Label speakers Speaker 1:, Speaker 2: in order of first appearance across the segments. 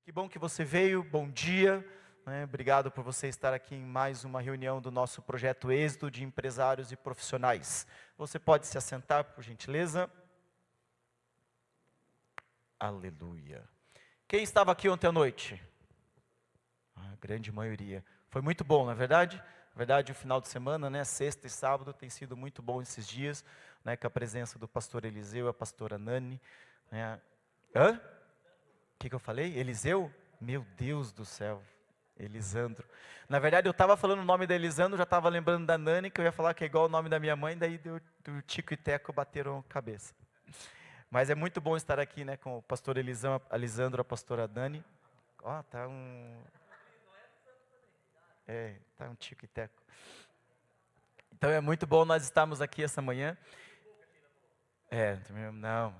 Speaker 1: Que bom que você veio, bom dia, né? Obrigado por você estar aqui em mais uma reunião do nosso projeto Êxodo de empresários e profissionais. Você pode se assentar, por gentileza? Aleluia. Quem estava aqui ontem à noite? A grande maioria. Foi muito bom, não é verdade? Na verdade, o final de semana, né, sexta e sábado, tem sido muito bom esses dias, né, com a presença do pastor Eliseu e a pastora Nani. Né? Hã? O que eu falei? Eliseu? Meu Deus do céu. Elisandro. Na verdade, eu estava falando o nome da Elisandro, já estava lembrando da Nani, que eu ia falar que é igual o nome da minha mãe, daí do Tico e Teco bateram a cabeça. Mas é muito bom estar aqui, né, com o pastor Elisandro, a pastora Dani. Ó, tá um... tá um Tico e Teco. Então é muito bom nós estarmos aqui essa manhã. Não.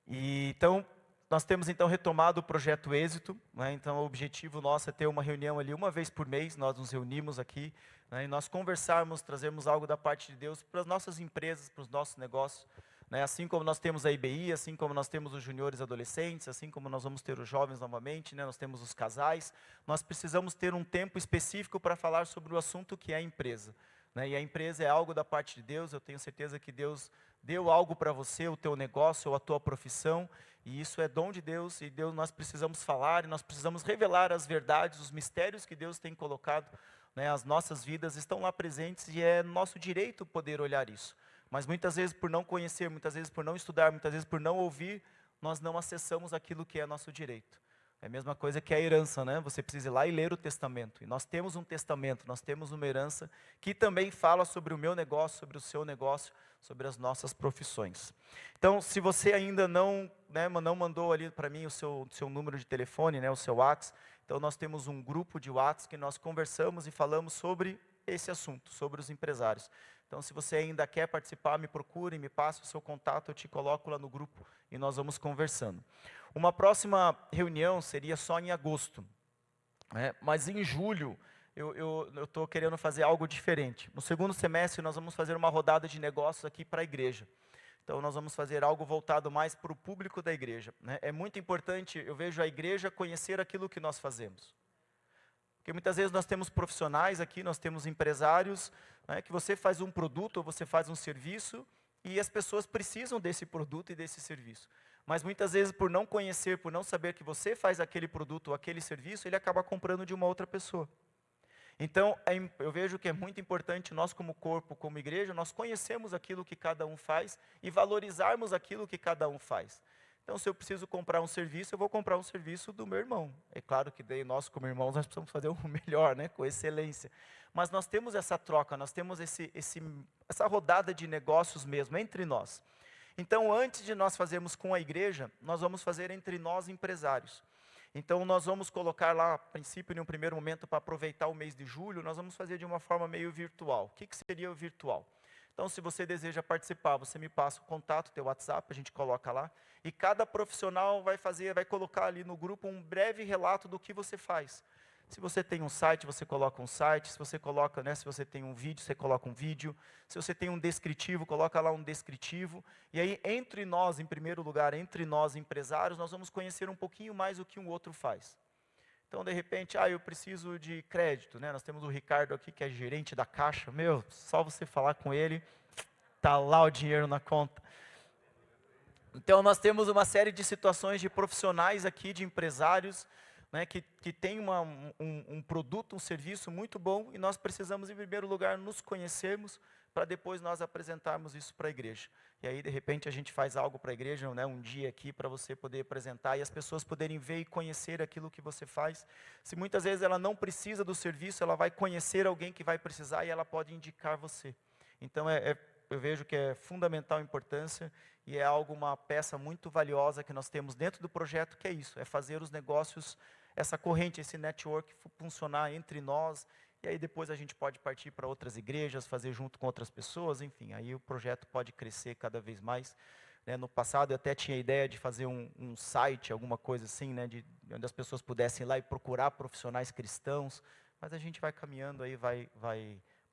Speaker 1: Então, nós temos então retomado o projeto Êxito, né? Então o objetivo nosso é ter uma reunião ali uma vez por mês, nós nos reunimos aqui, né? E nós conversarmos, trazemos algo da parte de Deus para as nossas empresas, para os nossos negócios, né? Assim como nós temos a IBI, assim como nós temos os juniores adolescentes, assim como nós vamos ter os jovens novamente, né? Nós temos os casais, nós precisamos ter um tempo específico para falar sobre o assunto que é a empresa, né? E a empresa é algo da parte de Deus, eu tenho certeza que Deus deu algo para você, o teu negócio ou a tua profissão, e isso é dom de Deus, e Deus, nós precisamos falar, e nós precisamos revelar as verdades, os mistérios que Deus tem colocado, né, as nossas vidas estão lá presentes, e é nosso direito poder olhar isso. Mas muitas vezes por não conhecer, muitas vezes por não estudar, muitas vezes por não ouvir, nós não acessamos aquilo que é nosso direito. É a mesma coisa que a herança, né? Você precisa ir lá e ler o testamento. E nós temos um testamento, nós temos uma herança que também fala sobre o meu negócio, sobre o seu negócio, sobre as nossas profissões. Então, se você ainda não, né, não mandou ali para mim o seu número de telefone, né, o seu WhatsApp, então nós temos um grupo de WhatsApp que nós conversamos e falamos sobre esse assunto, sobre os empresários. Então, se você ainda quer participar, me procure, me passe o seu contato, eu te coloco lá no grupo e nós vamos conversando. Uma próxima reunião seria só em agosto, né? Mas em julho eu estou querendo fazer algo diferente. No segundo semestre nós vamos fazer uma rodada de negócios aqui para a igreja. Então nós vamos fazer algo voltado mais para o público da igreja, né? É muito importante, eu vejo a igreja conhecer aquilo que nós fazemos. Porque muitas vezes nós temos profissionais aqui, nós temos empresários, né, que você faz um produto ou você faz um serviço e as pessoas precisam desse produto e desse serviço. Mas muitas vezes por não conhecer, por não saber que você faz aquele produto ou aquele serviço, ele acaba comprando de uma outra pessoa. Então, eu vejo que é muito importante nós como corpo, como igreja, nós conhecemos aquilo que cada um faz e valorizarmos aquilo que cada um faz. Então, se eu preciso comprar um serviço, eu vou comprar um serviço do meu irmão. É claro que daí nós como irmãos, nós precisamos fazer o melhor, né, com excelência. Mas nós temos essa troca, nós temos essa rodada de negócios mesmo, entre nós. Então, antes de nós fazermos com a igreja, nós vamos fazer entre nós empresários. Então, nós vamos colocar lá, a princípio, em um primeiro momento, para aproveitar o mês de julho, nós vamos fazer de uma forma meio virtual. O que seria o virtual? Então, se você deseja participar, você me passa o contato, teu WhatsApp, a gente coloca lá, e cada profissional vai colocar ali no grupo um breve relato do que você faz. Se você tem um site, você coloca um site. Se você coloca, né, se você tem um vídeo, você coloca um vídeo. Se você tem um descritivo, coloca lá um descritivo. E aí, entre nós, em primeiro lugar, entre nós empresários, nós vamos conhecer um pouquinho mais o que um outro faz. Então, de repente, eu preciso de crédito, né? Nós temos o Ricardo aqui, que é gerente da Caixa. Meu, só você falar com ele, tá lá o dinheiro na conta. Então, nós temos uma série de situações de profissionais aqui, de empresários, né, que tem um produto, um serviço muito bom, e nós precisamos, em primeiro lugar, nos conhecermos, para depois nós apresentarmos isso para a igreja. E aí, de repente, a gente faz algo para a igreja, né, um dia aqui, para você poder apresentar, e as pessoas poderem ver e conhecer aquilo que você faz. Se muitas vezes ela não precisa do serviço, ela vai conhecer alguém que vai precisar, e ela pode indicar você. Então, eu vejo que é fundamental a importância, e é uma peça muito valiosa que nós temos dentro do projeto, que é isso, é fazer os negócios, essa corrente, esse network funcionar entre nós, e aí depois a gente pode partir para outras igrejas, fazer junto com outras pessoas, enfim, aí o projeto pode crescer cada vez mais. Né? No passado eu até tinha a ideia de fazer um site, alguma coisa assim, né, onde as pessoas pudessem ir lá e procurar profissionais cristãos, mas a gente vai caminhando aí, vai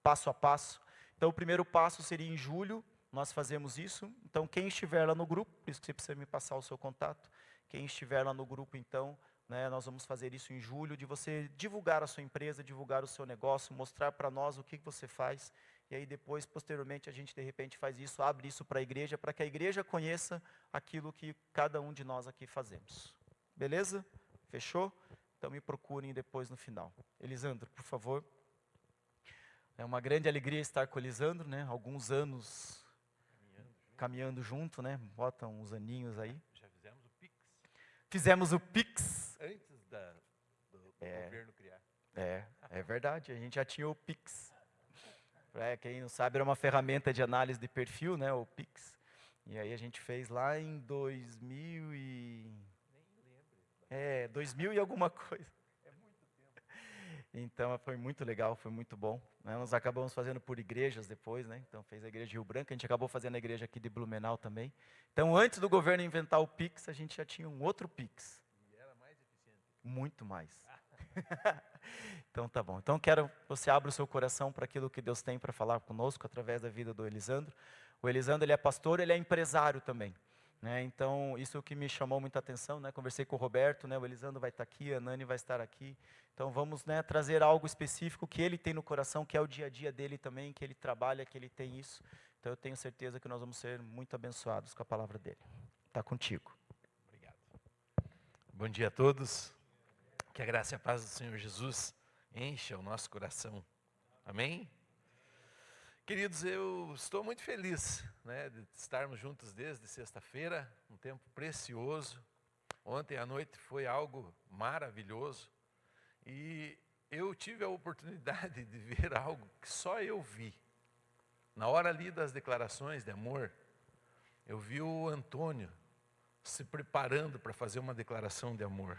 Speaker 1: passo a passo. Então o primeiro passo seria em julho, nós fazemos isso. Então quem estiver lá no grupo, por isso que você precisa me passar o seu contato, Quem estiver lá no grupo, então, né, nós vamos fazer isso em julho, de você divulgar a sua empresa, divulgar o seu negócio, mostrar para nós o que você faz. E aí depois, posteriormente, a gente de repente faz isso, abre isso para a igreja, para que a igreja conheça aquilo que cada um de nós aqui fazemos. Beleza? Fechou? Então me procurem depois no final. Elisandro, por favor. É uma grande alegria estar com o Elisandro, né? Alguns anos caminhando junto, né? Bota uns aninhos aí.
Speaker 2: Já fizemos o Pix.
Speaker 1: Fizemos o Pix.
Speaker 2: Antes do governo criar.
Speaker 1: É verdade, a gente já tinha o Pix. Para quem não sabe, era uma ferramenta de análise de perfil, né? O Pix. E aí a gente fez lá em 2000 e... 2000 e alguma coisa.
Speaker 2: É muito tempo.
Speaker 1: Então foi muito legal, foi muito bom, né? Nós acabamos fazendo por igrejas depois, né? Então fez a igreja de Rio Branco, a gente acabou fazendo a igreja aqui de Blumenau também. Então antes do governo inventar o Pix, a gente já tinha um outro Pix.
Speaker 2: E era mais eficiente.
Speaker 1: Muito mais. Então tá bom. Então quero que você abra o seu coração para aquilo que Deus tem para falar conosco através da vida do Elisandro. O Elisandro, ele é pastor, ele é empresário também. Né, então, isso que me chamou muita atenção, né, conversei com o Roberto, né, o Elisandro vai estar aqui, a Nani vai estar aqui, então vamos, né, trazer algo específico que ele tem no coração, que é o dia a dia dele também, que ele trabalha, que ele tem isso, então eu tenho certeza que nós vamos ser muito abençoados com a palavra dele. Está contigo.
Speaker 2: Obrigado. Bom dia a todos, que a graça e a paz do Senhor Jesus encha o nosso coração, amém? Queridos, eu estou muito feliz, né, de estarmos juntos desde sexta-feira, um tempo precioso. Ontem à noite foi algo maravilhoso e eu tive a oportunidade de ver algo que só eu vi. Na hora ali das declarações de amor, eu vi o Antônio se preparando para fazer uma declaração de amor.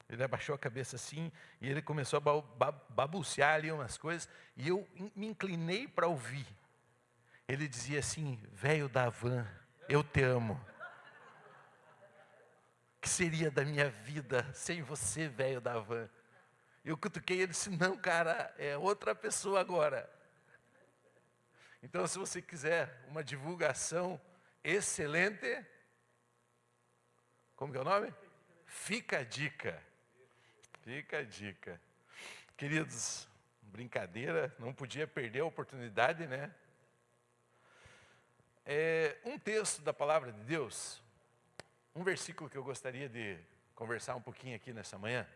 Speaker 2: Ele abaixou a cabeça assim, e ele começou a babucear ali umas coisas, e eu me inclinei para ouvir. Ele dizia assim: velho da van, eu te amo. O que seria da minha vida sem você, velho da van? Eu cutuquei ele e disse: não, cara, é outra pessoa agora. Então, se você quiser uma divulgação excelente, como que é o nome? Fica a dica. Fica a dica. Queridos, brincadeira, não podia perder a oportunidade, né? Um texto da palavra de Deus, um versículo que eu gostaria de conversar um pouquinho aqui nessa manhã,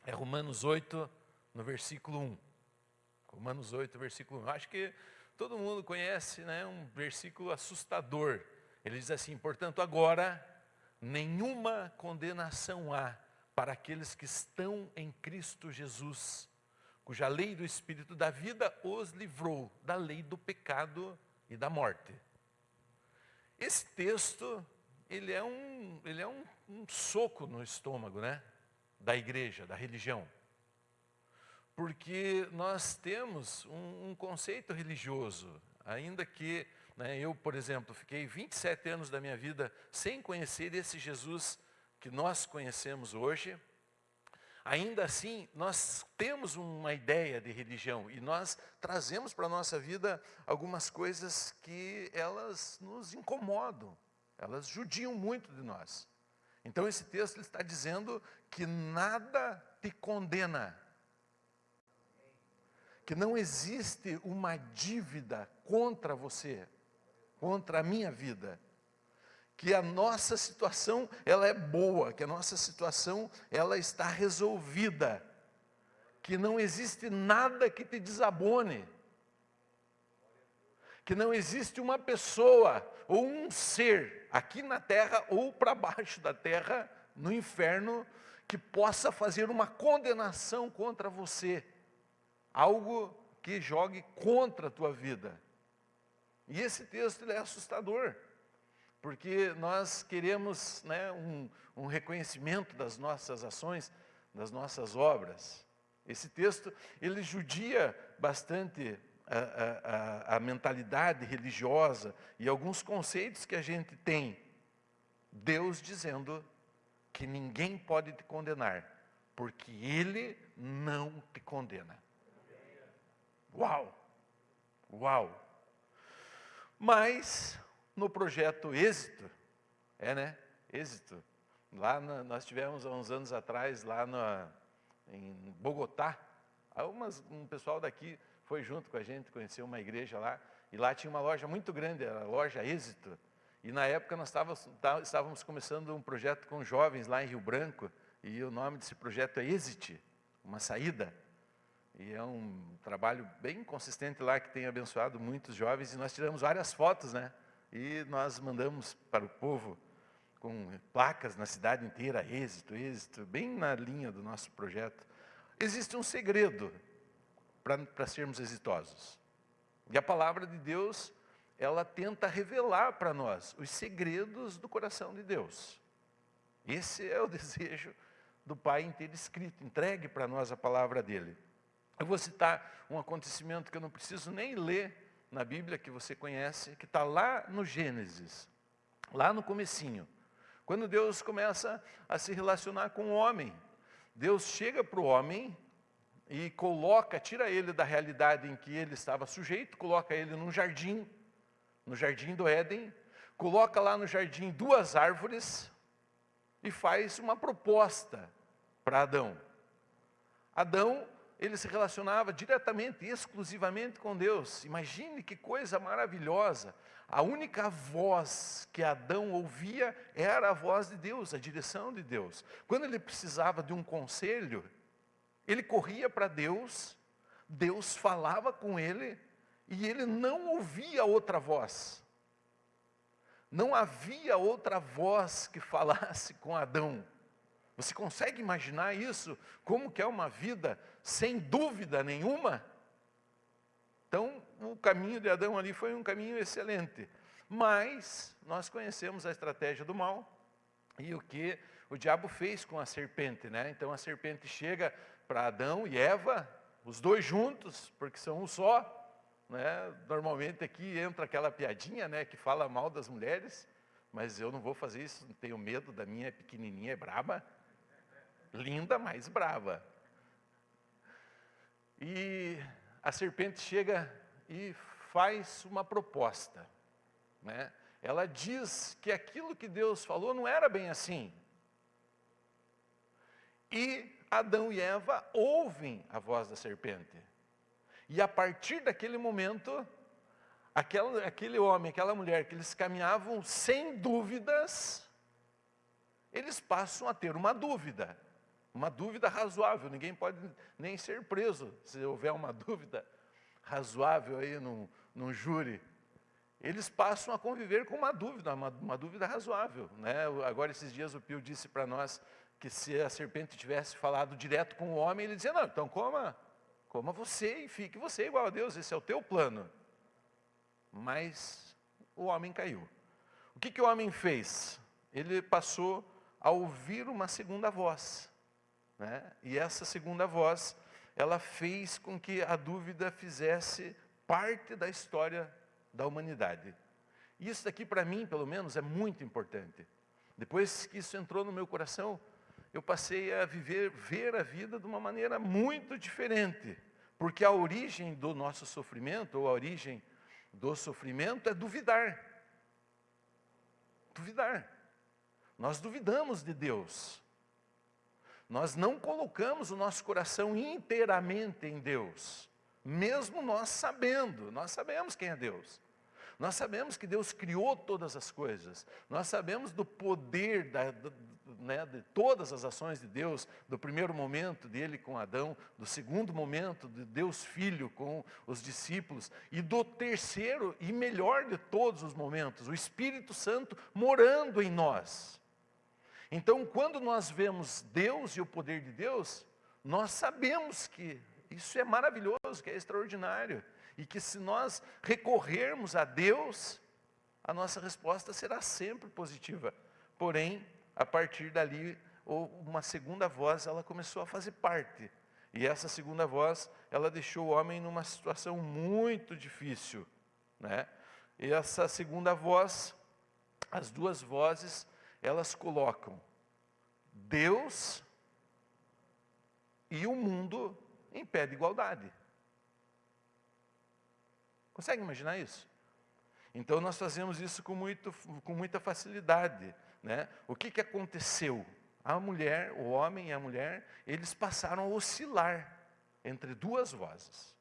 Speaker 2: é Romanos 8, no versículo 1. Romanos 8, versículo 1. Acho que todo mundo conhece, né? Um versículo assustador. Ele diz assim: portanto, agora, nenhuma condenação há para aqueles que estão em Cristo Jesus, cuja lei do Espírito da vida os livrou da lei do pecado e da morte. Esse texto, ele é um soco no estômago, né, da igreja, da religião. Porque nós temos um conceito religioso, ainda que, né, eu, por exemplo, fiquei 27 anos da minha vida sem conhecer esse Jesus que nós conhecemos hoje. Ainda assim, nós temos uma ideia de religião e nós trazemos para a nossa vida algumas coisas que elas nos incomodam, elas judiam muito de nós. Então esse texto ele está dizendo que nada te condena, que não existe uma dívida contra você, contra a minha vida. Que a nossa situação, ela é boa, que a nossa situação, ela está resolvida, que não existe nada que te desabone, que não existe uma pessoa ou um ser aqui na terra ou para baixo da terra, no inferno, que possa fazer uma condenação contra você, algo que jogue contra a tua vida. E esse texto ele é assustador. Porque nós queremos, né, um reconhecimento das nossas ações, das nossas obras. Esse texto, ele judia bastante a mentalidade religiosa e alguns conceitos que a gente tem. Deus dizendo que ninguém pode te condenar, porque Ele não te condena. Uau! Uau! Mas no projeto Êxito, né? êxito. Lá nós tivemos há uns anos atrás, lá em Bogotá, um pessoal daqui foi junto com a gente, conheceu uma igreja lá, e lá tinha uma loja muito grande, a loja Êxito. E na época nós estávamos começando um projeto com jovens lá em Rio Branco, e o nome desse projeto é Exit, uma saída. E é um trabalho bem consistente lá, que tem abençoado muitos jovens, e nós tiramos várias fotos, né? E nós mandamos para o povo, com placas na cidade inteira, êxito, êxito, bem na linha do nosso projeto. Existe um segredo para sermos exitosos. E a palavra de Deus, ela tenta revelar para nós os segredos do coração de Deus. Esse é o desejo do Pai em ter escrito, entregue para nós a palavra dele. Eu vou citar um acontecimento que eu não preciso nem ler na Bíblia, que você conhece, que está lá no Gênesis, lá no comecinho. Quando Deus começa a se relacionar com o homem, Deus chega para o homem e tira ele da realidade em que ele estava sujeito, coloca ele no jardim do Éden, coloca lá no jardim 2 árvores e faz uma proposta para Adão. Adão, ele se relacionava diretamente, exclusivamente com Deus. Imagine que coisa maravilhosa. A única voz que Adão ouvia era a voz de Deus, a direção de Deus. Quando ele precisava de um conselho, ele corria para Deus, Deus falava com ele, e ele não ouvia outra voz. Não havia outra voz que falasse com Adão. Você consegue imaginar isso? Como que é uma vida sem dúvida nenhuma? Então, o caminho de Adão ali foi um caminho excelente. Mas, nós conhecemos a estratégia do mal e o que o diabo fez com a serpente, né? Então, a serpente chega para Adão e Eva, os dois juntos, porque são um só, né? Normalmente aqui entra aquela piadinha, né, que fala mal das mulheres, mas eu não vou fazer isso, tenho medo, da minha pequenininha é braba, linda, mas brava. E a serpente chega e faz uma proposta, né? Ela diz que aquilo que Deus falou não era bem assim. E Adão e Eva ouvem a voz da serpente. E a partir daquele momento, aquele homem, aquela mulher, que eles caminhavam sem dúvidas, eles passam a ter uma dúvida razoável. Ninguém pode nem ser preso se houver uma dúvida razoável aí num júri. Eles passam a conviver com uma dúvida razoável, né? Agora, esses dias, o Pio disse para nós que se a serpente tivesse falado direto com o homem, ele dizia, não, então coma você e fique você igual a Deus, esse é o teu plano. Mas o homem caiu. O que o homem fez? Ele passou a ouvir uma segunda voz, né? E essa segunda voz, ela fez com que a dúvida fizesse parte da história da humanidade. Isso daqui, para mim, pelo menos, é muito importante. Depois que isso entrou no meu coração, eu passei a ver a vida de uma maneira muito diferente. Porque a origem do nosso sofrimento, ou a origem do sofrimento, é duvidar. Duvidar. Nós duvidamos de Deus. Nós não colocamos o nosso coração inteiramente em Deus. Mesmo nós sabemos quem é Deus. Nós sabemos que Deus criou todas as coisas. Nós sabemos do poder de todas as ações de Deus, do primeiro momento dele com Adão, do segundo momento de Deus Filho com os discípulos, e do terceiro e melhor de todos os momentos, o Espírito Santo morando em nós. Então, quando nós vemos Deus e o poder de Deus, nós sabemos que isso é maravilhoso, que é extraordinário. E que se nós recorrermos a Deus, a nossa resposta será sempre positiva. Porém, a partir dali, uma segunda voz, ela começou a fazer parte. E essa segunda voz, ela deixou o homem numa situação muito difícil, né? E essa segunda voz, as duas vozes, elas colocam Deus e o mundo em pé de igualdade. Consegue imaginar isso? Então nós fazemos isso com muita facilidade, né? O que aconteceu? A mulher, o homem e a mulher, eles passaram a oscilar entre duas vozes.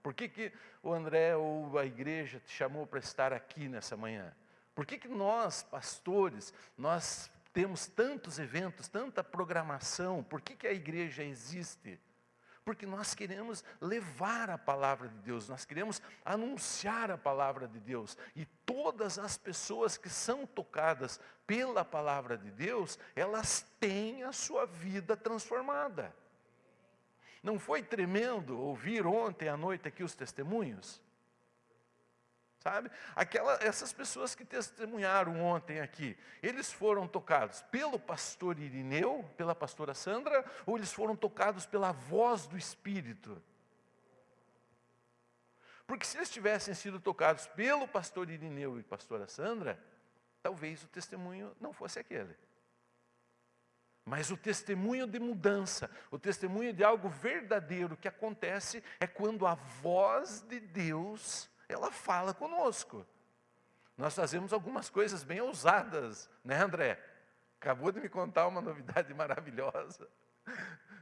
Speaker 2: Por que o André ou a igreja te chamou para estar aqui nessa manhã? Por que nós, pastores, nós temos tantos eventos, tanta programação? Por que a igreja existe? Porque nós queremos levar a palavra de Deus, nós queremos anunciar a palavra de Deus. E todas as pessoas que são tocadas pela palavra de Deus, elas têm a sua vida transformada. Não foi tremendo ouvir ontem à noite aqui os testemunhos? Sabe? Essas pessoas que testemunharam ontem aqui, eles foram tocados pelo pastor Irineu, pela pastora Sandra, ou eles foram tocados pela voz do Espírito? Porque se eles tivessem sido tocados pelo pastor Irineu e pastora Sandra, talvez o testemunho não fosse aquele. Mas o testemunho de mudança, o testemunho de algo verdadeiro que acontece é quando a voz de Deus, ela fala conosco. Nós fazemos algumas coisas bem ousadas, né, André? Acabou de me contar uma novidade maravilhosa.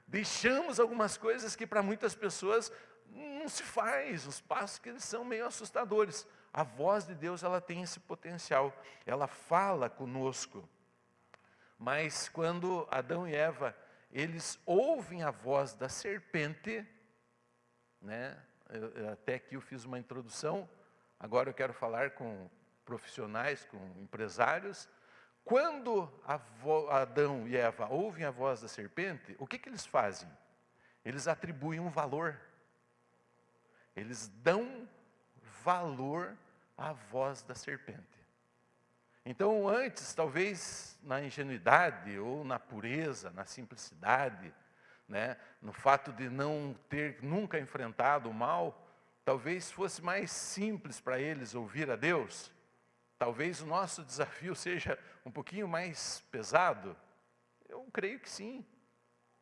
Speaker 2: Deixamos algumas coisas que para muitas pessoas não se faz, os passos que eles são meio assustadores. A voz de Deus, ela tem esse potencial, ela fala conosco. Mas quando Adão e Eva, eles ouvem a voz da serpente, né? Até aqui eu fiz uma introdução, agora eu quero falar com profissionais, com empresários. Quando Adão e Eva ouvem a voz da serpente, o que eles fazem? Eles atribuem um valor. Eles dão valor à voz da serpente. Então, antes, talvez na ingenuidade, ou na pureza, na simplicidade, né, no fato de não ter nunca enfrentado o mal, talvez fosse mais simples para eles ouvir a Deus. Talvez o nosso desafio seja um pouquinho mais pesado. Eu creio que sim.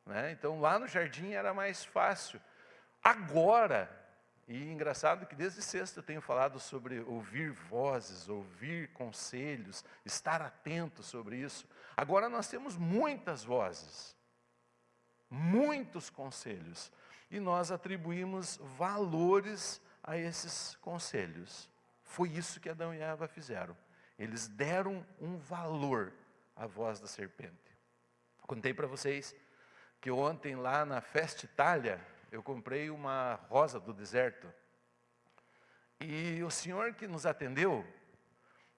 Speaker 2: Né? Então, lá no jardim era mais fácil. Agora, e engraçado que desde sexta eu tenho falado sobre ouvir vozes, ouvir conselhos, estar atento sobre isso. Agora nós temos muitas vozes, muitos conselhos, e nós atribuímos valores a esses conselhos. Foi isso que Adão e Eva fizeram. Eles deram um valor à voz da serpente. Contei para vocês que ontem lá na Festa Itália, eu comprei uma rosa do deserto. E o senhor que nos atendeu,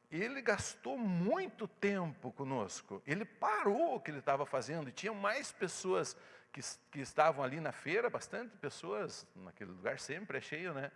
Speaker 2: ele gastou muito tempo conosco. Ele parou o que ele estava fazendo. E tinha mais pessoas que estavam ali na feira, bastante pessoas, naquele lugar sempre é cheio, né?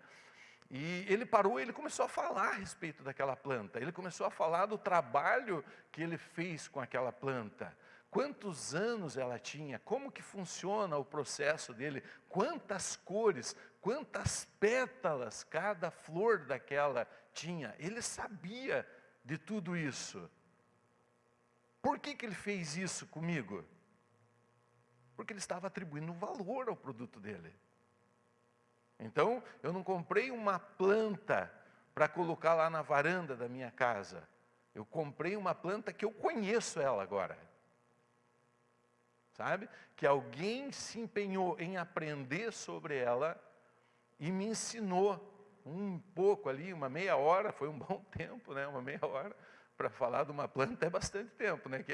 Speaker 2: E ele parou e ele começou a falar a respeito daquela planta. Ele começou a falar do trabalho que ele fez com aquela planta. Quantos anos ela tinha, como que funciona o processo dele, quantas cores, quantas pétalas cada flor daquela tinha. Ele sabia de tudo isso. Por que ele fez isso comigo? Porque ele estava atribuindo um valor ao produto dele. Então, eu não comprei uma planta para colocar lá na varanda da minha casa. Eu comprei uma planta que eu conheço ela agora. Sabe? Que alguém se empenhou em aprender sobre ela e me ensinou um pouco ali, uma meia hora, foi um bom tempo, né? Uma meia hora, para falar de uma planta é bastante tempo, né?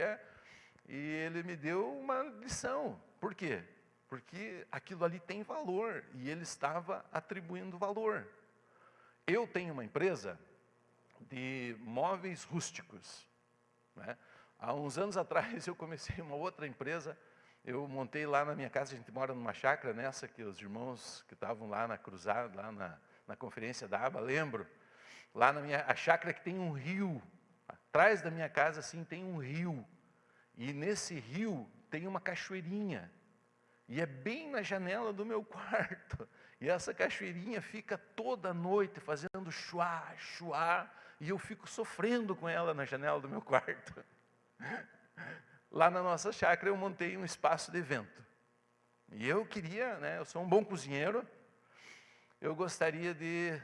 Speaker 2: E ele me deu uma lição. Por quê? Porque aquilo ali tem valor e ele estava atribuindo valor. Eu tenho uma empresa de móveis rústicos, né? Há uns anos atrás eu comecei uma outra empresa. Eu montei lá na minha casa, a gente mora numa chácara nessa, que os irmãos que estavam lá na cruzada, lá na conferência da aba, lembro. Lá a chácara que tem um rio, atrás da minha casa assim tem um rio. E nesse rio tem uma cachoeirinha. E é bem na janela do meu quarto. E essa cachoeirinha fica toda noite fazendo chuá, chuá. E eu fico sofrendo com ela na janela do meu quarto. Lá na nossa chácara eu montei um espaço de evento. E eu queria, né, eu sou um bom cozinheiro, eu gostaria de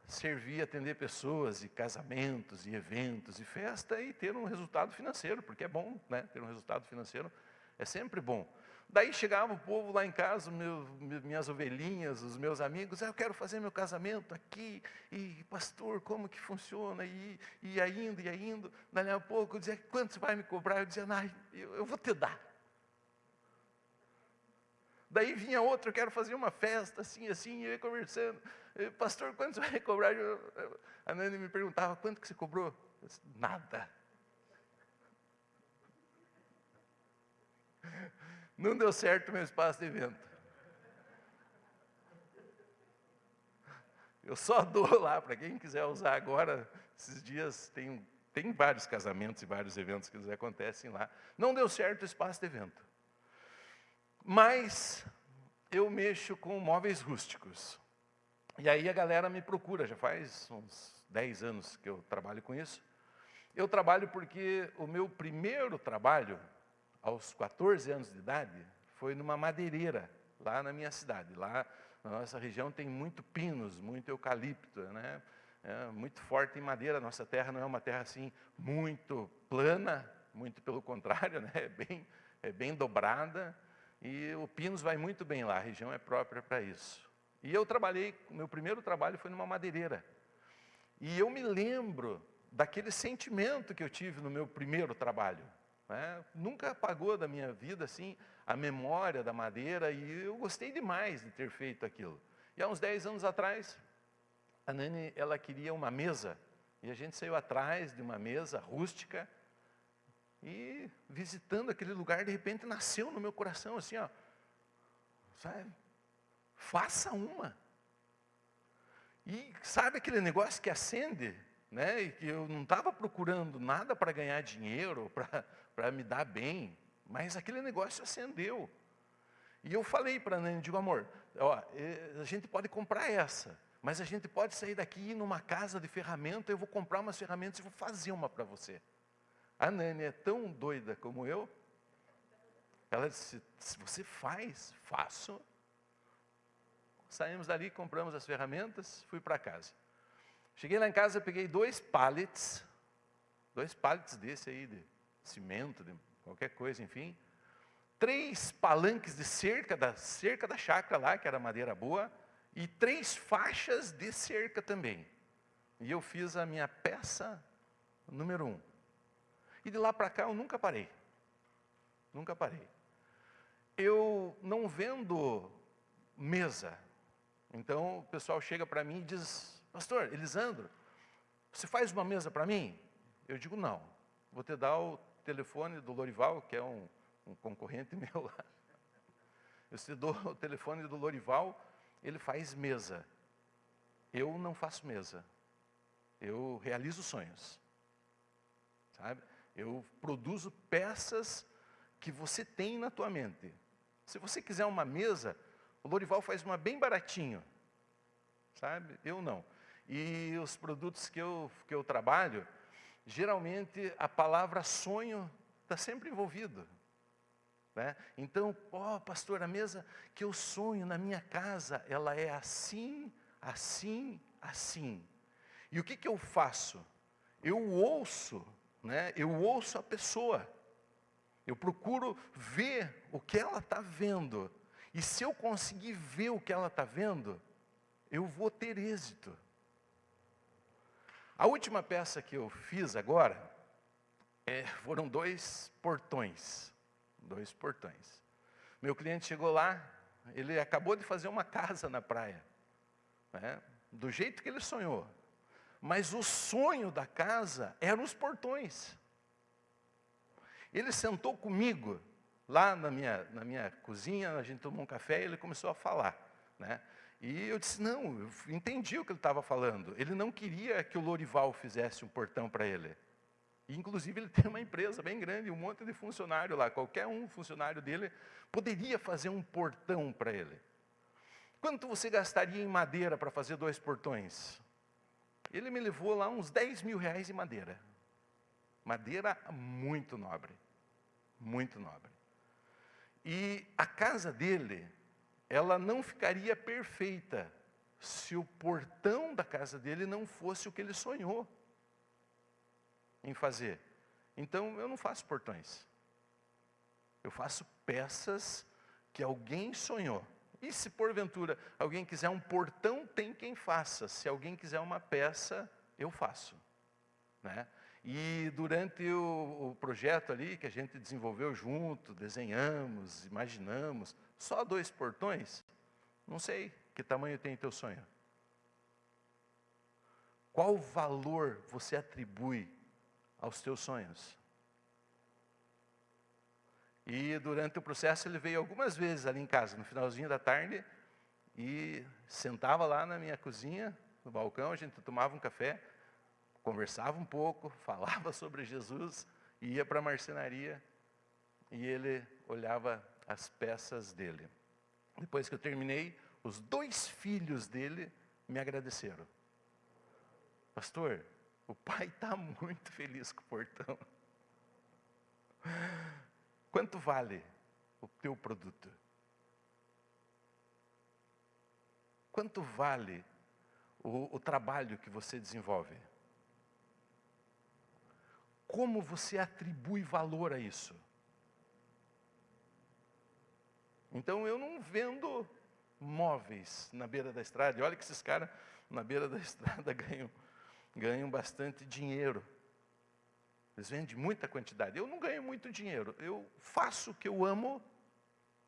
Speaker 2: servir, atender pessoas e casamentos e eventos e festa e ter um resultado financeiro, porque é bom, né? Ter um resultado financeiro é sempre bom. Daí chegava o povo lá em casa, minhas ovelhinhas, os meus amigos, eu quero fazer meu casamento aqui, e pastor, como que funciona? E ia indo. Daí a pouco eu dizia, quanto você vai me cobrar? Eu dizia, eu vou te dar. Daí vinha outro, eu quero fazer uma festa, assim, e eu ia conversando. Pastor, quanto você vai cobrar? A Nani me perguntava, quanto que você cobrou? Eu disse, nada. Não deu certo o meu espaço de evento. Eu só dou lá, para quem quiser usar agora, esses dias tem vários casamentos e vários eventos que acontecem lá. Não deu certo o espaço de evento. Mas eu mexo com móveis rústicos. E aí a galera me procura, já faz uns 10 anos que eu trabalho com isso. Eu trabalho porque o meu primeiro trabalho, aos 14 anos de idade, foi numa madeireira, lá na minha cidade. Lá na nossa região tem muito pinos, muito eucalipto, né? É muito forte em madeira. Nossa terra não é uma terra assim muito plana, muito pelo contrário, né? É bem dobrada. E o pinos vai muito bem lá, a região é própria para isso. E eu meu primeiro trabalho foi numa madeireira. E eu me lembro daquele sentimento que eu tive no meu primeiro trabalho. Né? Nunca apagou da minha vida assim a memória da madeira, e eu gostei demais de ter feito aquilo. E há uns 10 anos atrás, a Nani, ela queria uma mesa, e a gente saiu atrás de uma mesa rústica, e visitando aquele lugar, de repente nasceu no meu coração assim, ó, sabe, faça uma. E sabe aquele negócio que acende, né? E que eu não estava procurando nada para ganhar dinheiro, para me dar bem, mas aquele negócio acendeu. E eu falei para a Nani, digo, amor, ó, a gente pode comprar essa, mas a gente pode sair daqui e ir numa casa de ferramenta, eu vou comprar umas ferramentas e vou fazer uma para você. A Nani é tão doida como eu, ela disse, se você faz, faço. Saímos dali, compramos as ferramentas, fui para casa. Cheguei lá em casa, peguei 2 pallets desse aí, de cimento, de qualquer coisa, enfim. 3 palanques de cerca da chácara lá, que era madeira boa, e 3 faixas de cerca também. E eu fiz a minha peça número 1. E de lá para cá eu nunca parei. Nunca parei. Eu não vendo mesa. Então o pessoal chega para mim e diz, pastor Elisandro, você faz uma mesa para mim? Eu digo, não. Vou te dar o telefone do Lorival, que é um concorrente meu lá. Eu te dou o telefone do Lorival, ele faz mesa. Eu não faço mesa. Eu realizo sonhos. Sabe? Eu produzo peças que você tem na tua mente. Se você quiser uma mesa, o Lorival faz uma bem baratinho. Sabe? Eu não. E os produtos que eu trabalho, geralmente a palavra sonho está sempre envolvido. Né? Então, pastor, a mesa que eu sonho na minha casa, ela é assim, assim, assim. E o que eu faço? Eu ouço, né? Eu ouço a pessoa. Eu procuro ver o que ela está vendo. E se eu conseguir ver o que ela está vendo, eu vou ter êxito. A última peça que eu fiz agora, foram 2 portões. 2 portões. Meu cliente chegou lá, ele acabou de fazer uma casa na praia. Né? Do jeito que ele sonhou. Mas o sonho da casa eram os portões. Ele sentou comigo lá na minha cozinha, a gente tomou um café e ele começou a falar. Né? E eu disse, não, eu entendi o que ele estava falando. Ele não queria que o Lorival fizesse um portão para ele. E, inclusive, ele tem uma empresa bem grande, um monte de funcionário lá. Qualquer funcionário dele poderia fazer um portão para ele. Quanto você gastaria em madeira para fazer 2 portões? Ele me levou lá uns 10 mil reais em madeira. Madeira muito nobre. Muito nobre. E a casa dele, ela não ficaria perfeita se o portão da casa dele não fosse o que ele sonhou em fazer. Então eu não faço portões. Eu faço peças que alguém sonhou. E se porventura alguém quiser um portão, tem quem faça. Se alguém quiser uma peça, eu faço, né? E durante o projeto ali, que a gente desenvolveu junto, desenhamos, imaginamos, só 2 portões, não sei que tamanho tem teu sonho. Qual valor você atribui aos teus sonhos? E durante o processo ele veio algumas vezes ali em casa, no finalzinho da tarde, e sentava lá na minha cozinha, no balcão, a gente tomava um café, conversava um pouco, falava sobre Jesus, e ia para a marcenaria, e ele olhava as peças dele. Depois que eu terminei, os 2 filhos dele me agradeceram. Pastor, o pai está muito feliz com o portão. Quanto vale o teu produto? Quanto vale o trabalho que você desenvolve? Como você atribui valor a isso? Então eu não vendo móveis na beira da estrada. E olha que esses caras na beira da estrada ganham bastante dinheiro. Eles vendem muita quantidade. Eu não ganho muito dinheiro. Eu faço o que eu amo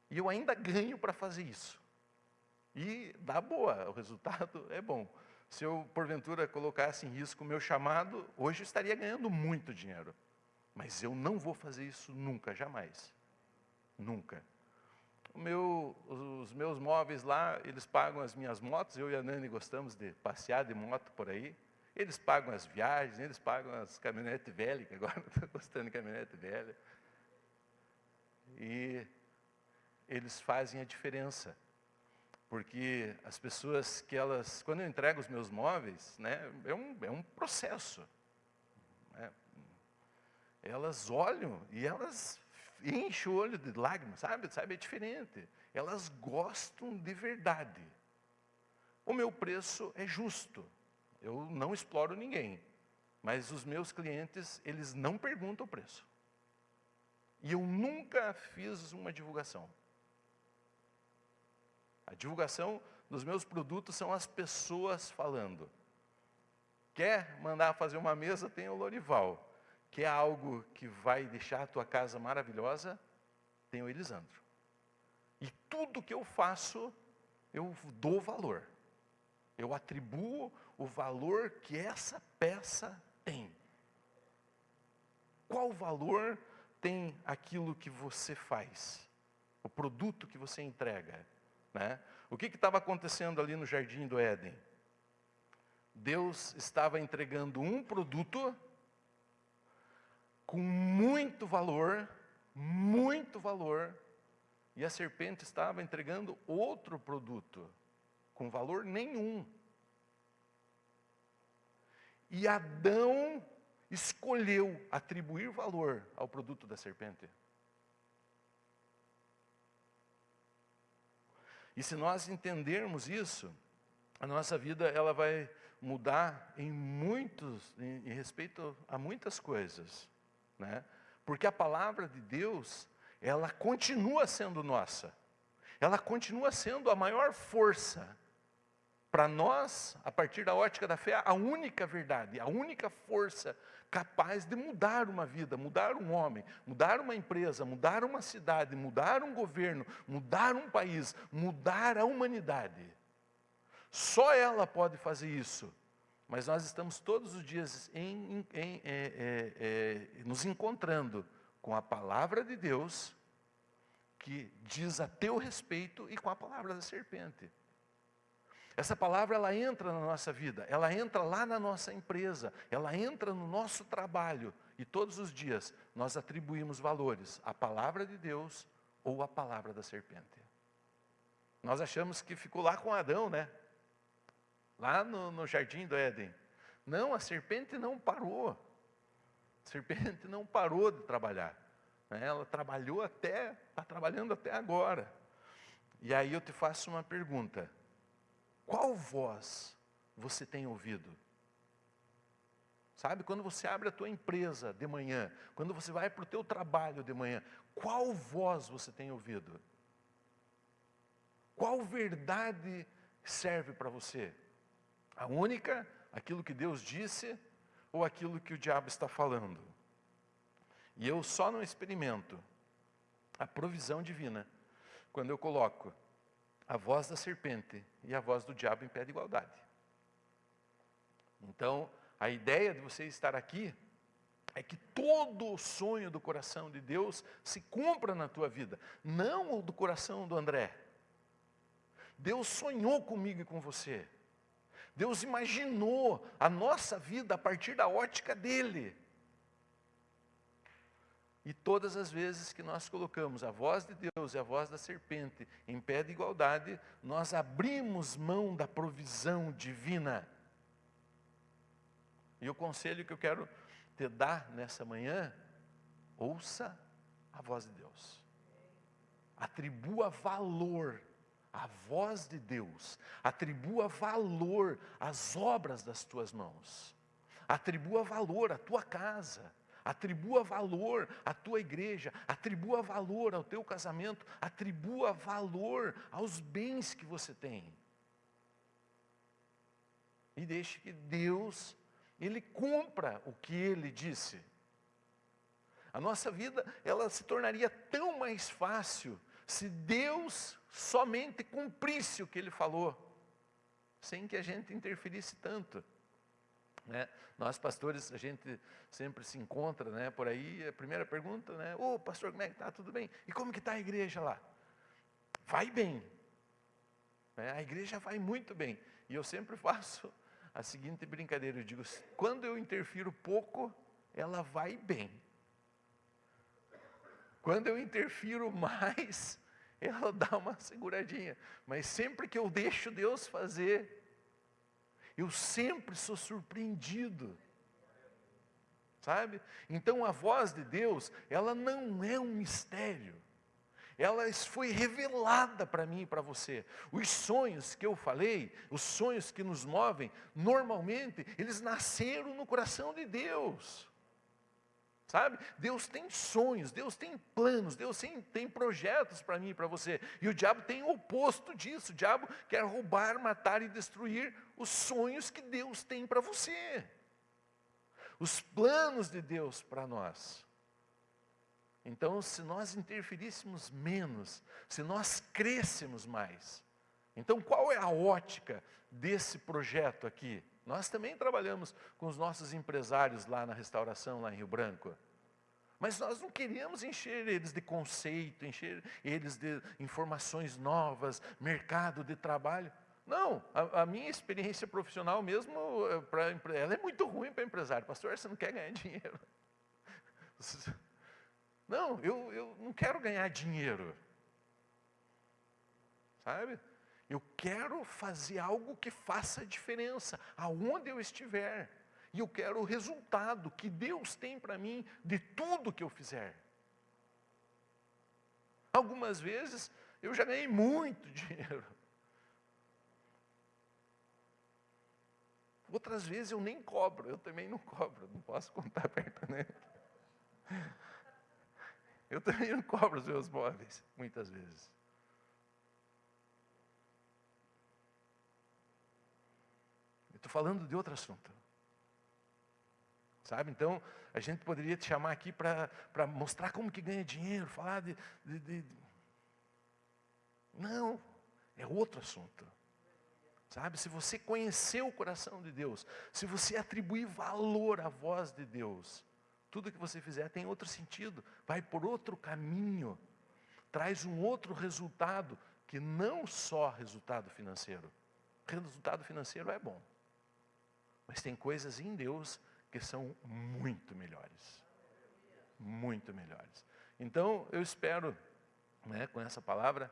Speaker 2: e eu ainda ganho para fazer isso. E dá boa, o resultado é bom. Se eu, porventura, colocasse em risco o meu chamado, hoje eu estaria ganhando muito dinheiro. Mas eu não vou fazer isso nunca, jamais. Nunca. Os meus móveis lá, eles pagam as minhas motos. Eu e a Nani gostamos de passear de moto por aí. Eles pagam as viagens, eles pagam as caminhonetes velhas, que agora estou gostando de caminhonete velha. E eles fazem a diferença. Porque as pessoas que elas, quando eu entrego os meus móveis, né, é um processo. Né? Elas olham e elas enchem o olho de lágrimas, sabe? É diferente. Elas gostam de verdade. O meu preço é justo. Eu não exploro ninguém. Mas os meus clientes, eles não perguntam o preço. E eu nunca fiz uma divulgação. A divulgação dos meus produtos são as pessoas falando. Quer mandar fazer uma mesa, tem o Lorival. Quer algo que vai deixar a tua casa maravilhosa, tem o Elisandro. E tudo que eu faço, eu dou valor. Eu atribuo o valor que essa peça tem. Qual valor tem aquilo que você faz? O produto que você entrega? Né? O que estava acontecendo ali no Jardim do Éden? Deus estava entregando um produto com muito valor, e a serpente estava entregando outro produto, com valor nenhum. E Adão escolheu atribuir valor ao produto da serpente. E se nós entendermos isso, a nossa vida ela vai mudar em respeito a muitas coisas, né? Porque a palavra de Deus, ela continua sendo nossa. Ela continua sendo a maior força para nós, a partir da ótica da fé, a única verdade, a única força capaz de mudar uma vida, mudar um homem, mudar uma empresa, mudar uma cidade, mudar um governo, mudar um país, mudar a humanidade. Só ela pode fazer isso. Mas nós estamos todos os dias nos encontrando com a palavra de Deus, que diz a teu respeito, e com a palavra da serpente. Essa palavra, ela entra na nossa vida, ela entra lá na nossa empresa, ela entra no nosso trabalho, e todos os dias nós atribuímos valores à palavra de Deus ou à palavra da serpente. Nós achamos que ficou lá com Adão, né? Lá no Jardim do Éden. Não, a serpente não parou. A serpente não parou de trabalhar. Ela trabalhou está trabalhando até agora. E aí eu te faço uma pergunta. Qual voz você tem ouvido? Sabe, quando você abre a tua empresa de manhã, quando você vai para o teu trabalho de manhã, qual voz você tem ouvido? Qual verdade serve para você? A única, aquilo que Deus disse, ou aquilo que o diabo está falando? E eu só não experimento a provisão divina quando eu coloco a voz da serpente e a voz do diabo em pé de igualdade. Então, a ideia de você estar aqui é que todo o sonho do coração de Deus se cumpra na tua vida, não o do coração do André. Deus sonhou comigo e com você. Deus imaginou a nossa vida a partir da ótica dele. E todas as vezes que nós colocamos a voz de Deus e a voz da serpente em pé de igualdade, nós abrimos mão da provisão divina. E o conselho que eu quero te dar nessa manhã, ouça a voz de Deus. Atribua valor à voz de Deus. Atribua valor às obras das tuas mãos. Atribua valor à tua casa. Atribua valor à tua igreja. Atribua valor ao teu casamento. Atribua valor aos bens que você tem. E deixe que Deus, Ele cumpra o que Ele disse. A nossa vida, ela se tornaria tão mais fácil se Deus somente cumprisse o que Ele falou, sem que a gente interferisse tanto. Né? Nós pastores, a gente sempre se encontra, né, por aí, a primeira pergunta, né, ô pastor, como é que está? Tudo bem? E como que está a igreja lá? Vai bem. Né? A igreja vai muito bem. E eu sempre faço a seguinte brincadeira, eu digo, quando eu interfiro pouco, ela vai bem. Quando eu interfiro mais, ela dá uma seguradinha. Mas sempre que eu deixo Deus fazer, eu sempre sou surpreendido. Sabe? Então a voz de Deus, ela não é um mistério. Ela foi revelada para mim e para você. Os sonhos que eu falei, os sonhos que nos movem, normalmente, eles nasceram no coração de Deus. Sabe? Deus tem sonhos, Deus tem planos, Deus tem projetos para mim e para você. E o diabo tem o oposto disso. O diabo quer roubar, matar e destruir os sonhos que Deus tem para você. Os planos de Deus para nós. Então, se nós interferíssemos menos, se nós crescêssemos mais. Então, qual é a ótica desse projeto aqui? Nós também trabalhamos com os nossos empresários lá na restauração, lá em Rio Branco. Mas nós não queríamos encher eles de conceito, encher eles de informações novas, mercado de trabalho. Não, a minha experiência profissional mesmo, ela é muito ruim para empresário. Pastor, você não quer ganhar dinheiro? Não, eu não quero ganhar dinheiro. Sabe? Eu quero fazer algo que faça diferença, aonde eu estiver. E eu quero o resultado que Deus tem para mim de tudo que eu fizer. Algumas vezes eu já ganhei muito dinheiro. Outras vezes eu nem cobro, eu também não cobro, não posso contar abertamente. Eu também não cobro os meus móveis, muitas vezes. Eu estou falando de outro assunto. Sabe? Então, a gente poderia te chamar aqui para mostrar como que ganha dinheiro, falar de... Não, é outro assunto. Sabe? Se você conhecer o coração de Deus, se você atribuir valor à voz de Deus, tudo que você fizer tem outro sentido, vai por outro caminho, traz um outro resultado, que não só resultado financeiro. Resultado financeiro é bom, mas tem coisas em Deus que são muito melhores. Muito melhores. Então, eu espero, né, com essa palavra,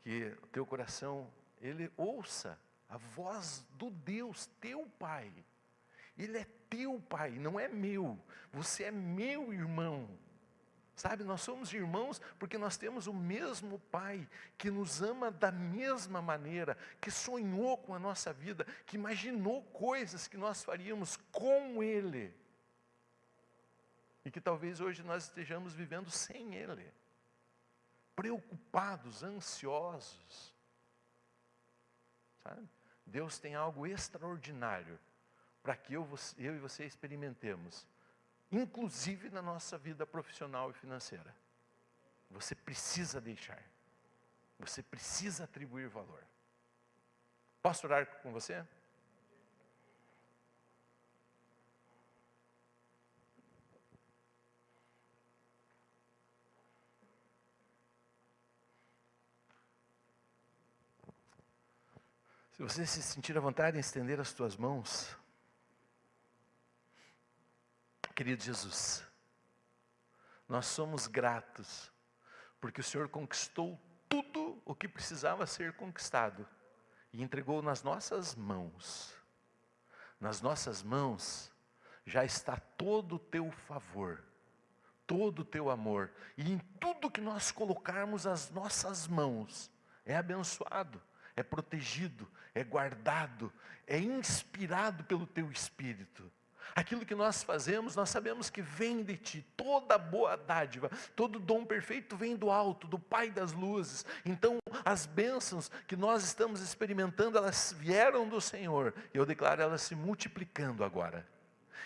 Speaker 2: que o teu coração, ele ouça a voz do Deus, teu Pai. Ele é teu Pai, não é meu. Você é meu irmão. Sabe, nós somos irmãos porque nós temos o mesmo Pai, que nos ama da mesma maneira, que sonhou com a nossa vida, que imaginou coisas que nós faríamos com Ele. E que talvez hoje nós estejamos vivendo sem Ele. Preocupados, ansiosos. Sabe? Deus tem algo extraordinário para que eu e você experimentemos. Inclusive na nossa vida profissional e financeira. Você precisa deixar. Você precisa atribuir valor. Posso orar com você? Se você se sentir à vontade em estender as tuas mãos, querido Jesus, nós somos gratos, porque o Senhor conquistou tudo o que precisava ser conquistado, e entregou nas nossas mãos. Nas nossas mãos já está todo o teu favor, todo o teu amor, e em tudo que nós colocarmos as nossas mãos, é abençoado, é protegido, é guardado, é inspirado pelo teu Espírito. Aquilo que nós fazemos, nós sabemos que vem de Ti, toda boa dádiva, todo dom perfeito vem do alto, do Pai das luzes. Então, as bênçãos que nós estamos experimentando, elas vieram do Senhor, e eu declaro elas se multiplicando agora.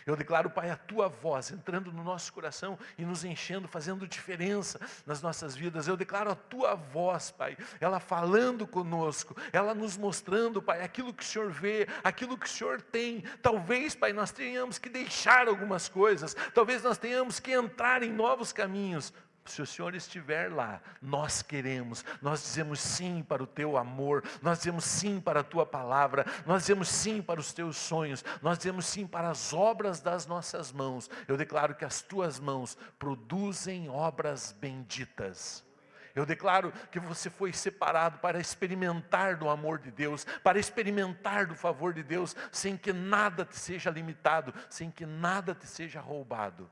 Speaker 2: Eu declaro, Pai, a Tua voz entrando no nosso coração e nos enchendo, fazendo diferença nas nossas vidas. Eu declaro a Tua voz, Pai, ela falando conosco, ela nos mostrando, Pai, aquilo que o Senhor vê, aquilo que o Senhor tem. Talvez, Pai, nós tenhamos que deixar algumas coisas, talvez nós tenhamos que entrar em novos caminhos. Se o Senhor estiver lá, nós queremos, nós dizemos sim para o Teu amor, nós dizemos sim para a Tua palavra, nós dizemos sim para os Teus sonhos, nós dizemos sim para as obras das nossas mãos. Eu declaro que as Tuas mãos produzem obras benditas. Eu declaro que você foi separado para experimentar do amor de Deus, para experimentar do favor de Deus, sem que nada te seja limitado, sem que nada te seja roubado.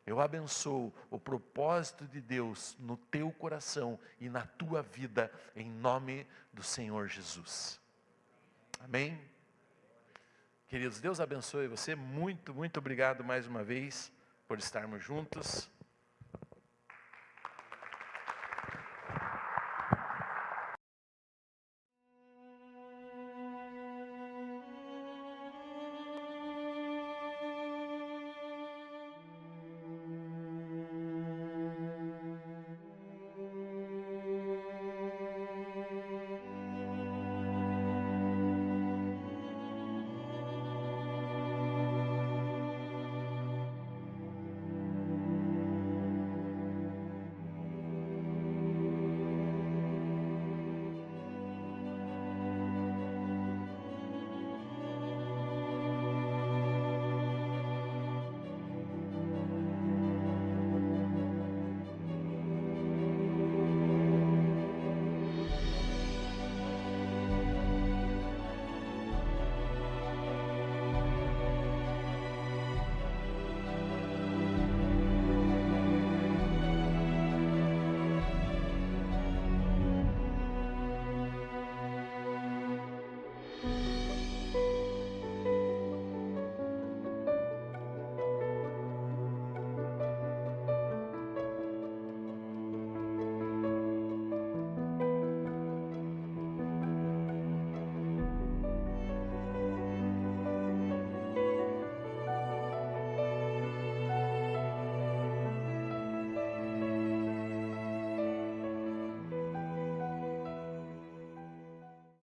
Speaker 2: Eu abençoo o propósito de Deus no teu coração e na tua vida, em nome do Senhor Jesus. Amém? Queridos, Deus abençoe você. Muito, muito obrigado mais uma vez por estarmos juntos.